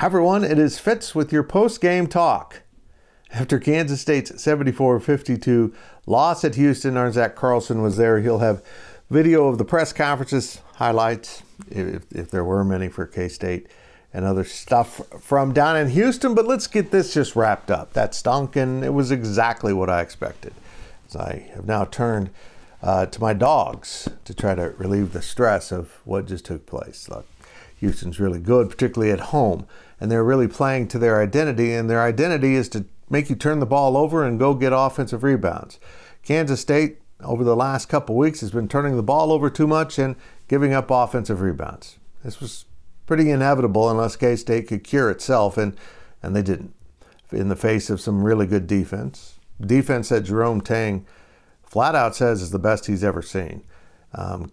Hi everyone, it is Fitz with your post-game talk. After Kansas State's 74-52 loss at Houston, our Zach Carlson was there. He'll have video of the press conferences, highlights, if there were many for K-State, and other stuff from down in Houston. But let's get this just wrapped up. That stunk, and it was exactly what I expected. As I have now turned to my dogs to try to relieve the stress of what just took place. Look, Houston's really good, particularly at home, and they're really playing to their identity, and their identity is to make you turn the ball over and go get offensive rebounds. Kansas State, over the last couple weeks, has been turning the ball over too much and giving up offensive rebounds. This was pretty inevitable unless K-State could cure itself, and they didn't. In the face of some really good defense that Jerome Tang flat out says is the best he's ever seen.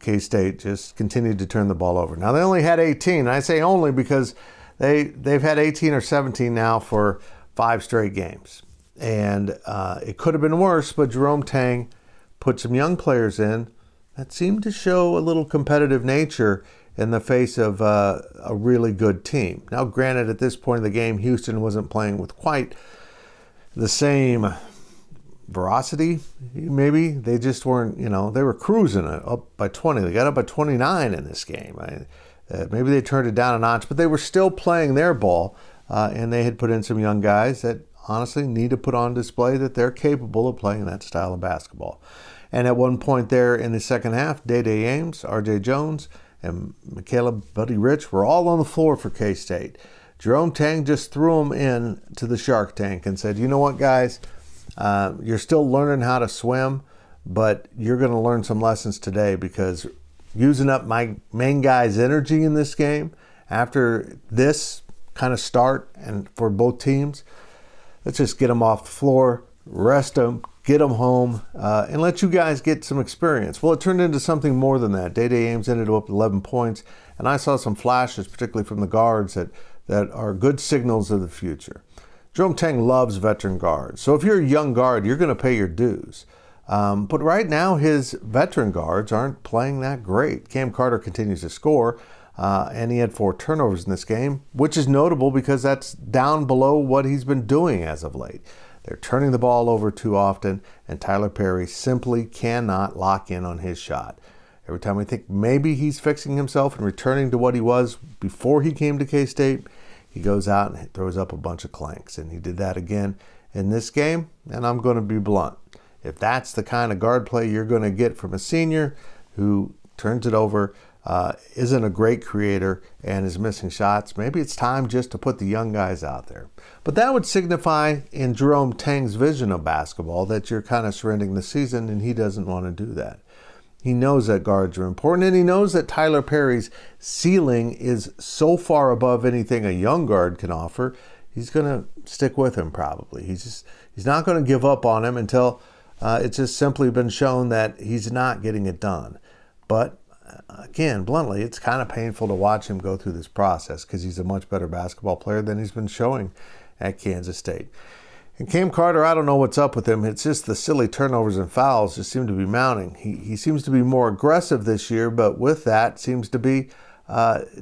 K-State just continued to turn the ball over. Now, they only had 18, and I say only because they've had 18 or 17 now for 5 straight games. And it could have been worse, but Jerome Tang put some young players in that seemed to show a little competitive nature in the face of a really good team. Now, granted, at this point in the game, Houston wasn't playing with quite the same veracity, maybe. They just weren't, they were cruising up by 20. They got up by 29 in this game. Maybe they turned it down a notch, but they were still playing their ball, and they had put in some young guys that honestly need to put on display that they're capable of playing that style of basketball. And at one point there in the second half, Day-Day Ames, R.J. Jones, and Michaela Buddy Rich were all on the floor for K-State. Jerome Tang just threw them in to the shark tank and said, you know what, guys? You're still learning how to swim, but you're going to learn some lessons today, because using up my main guy's energy in this game after this kind of start, and for both teams, let's just get them off the floor, rest them, get them home, and let you guys get some experience. Well, it turned into something more than that. Day-Day Ames ended up with 11 points, and I saw some flashes, particularly from the guards, that are good signals of the future. Jerome Tang loves veteran guards. So if you're a young guard, you're going to pay your dues. But right now, his veteran guards aren't playing that great. Cam Carter continues to score, and he had 4 turnovers in this game, which is notable because that's down below what he's been doing as of late. They're turning the ball over too often, and Tyler Perry simply cannot lock in on his shot. Every time we think maybe he's fixing himself and returning to what he was before he came to K-State, he goes out and throws up a bunch of clanks. And he did that again in this game, and I'm going to be blunt. If that's the kind of guard play you're going to get from a senior who turns it over, isn't a great creator, and is missing shots, maybe it's time just to put the young guys out there. But that would signify in Jerome Tang's vision of basketball that you're kind of surrendering the season, and he doesn't want to do that. He knows that guards are important, and he knows that Tyler Perry's ceiling is so far above anything a young guard can offer, he's going to stick with him probably. He's not going to give up on him until it's just simply been shown that he's not getting it done. But again, bluntly, it's kind of painful to watch him go through this process, because he's a much better basketball player than he's been showing at Kansas State. And Cam Carter, I don't know what's up with him. It's just the silly turnovers and fouls just seem to be mounting. He seems to be more aggressive this year, but with that seems to be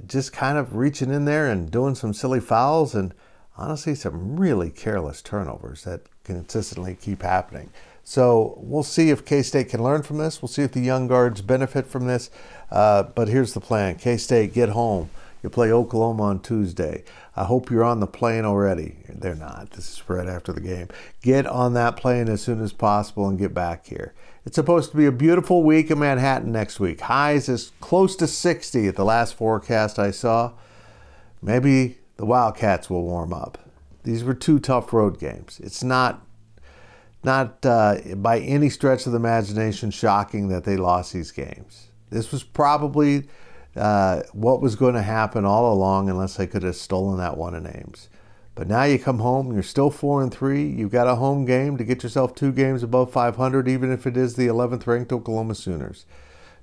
just kind of reaching in there and doing some silly fouls, and honestly some really careless turnovers that consistently keep happening. So we'll see if K-State can learn from this. We'll see if the young guards benefit from this. But here's the plan. K-State, get home. You play Oklahoma on Tuesday. I hope you're on the plane already. They're not. This is right after the game. Get on that plane as soon as possible and get back here. It's supposed to be a beautiful week in Manhattan next week. Highs is close to 60 at the last forecast I saw. Maybe the Wildcats will warm up. These were 2 tough road games. It's not by any stretch of the imagination shocking that they lost these games. This was probably what was going to happen all along, unless they could have stolen that one in Ames. But now you come home, you're still 4-3. You've got a home game to get yourself 2 games above 500, even if it is the 11th ranked Oklahoma Sooners.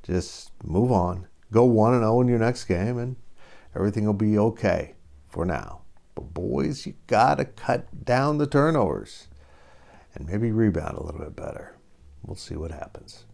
Just move on. Go 1-0 in your next game, and everything will be okay for now. But boys, you got to cut down the turnovers and maybe rebound a little bit better. We'll see what happens.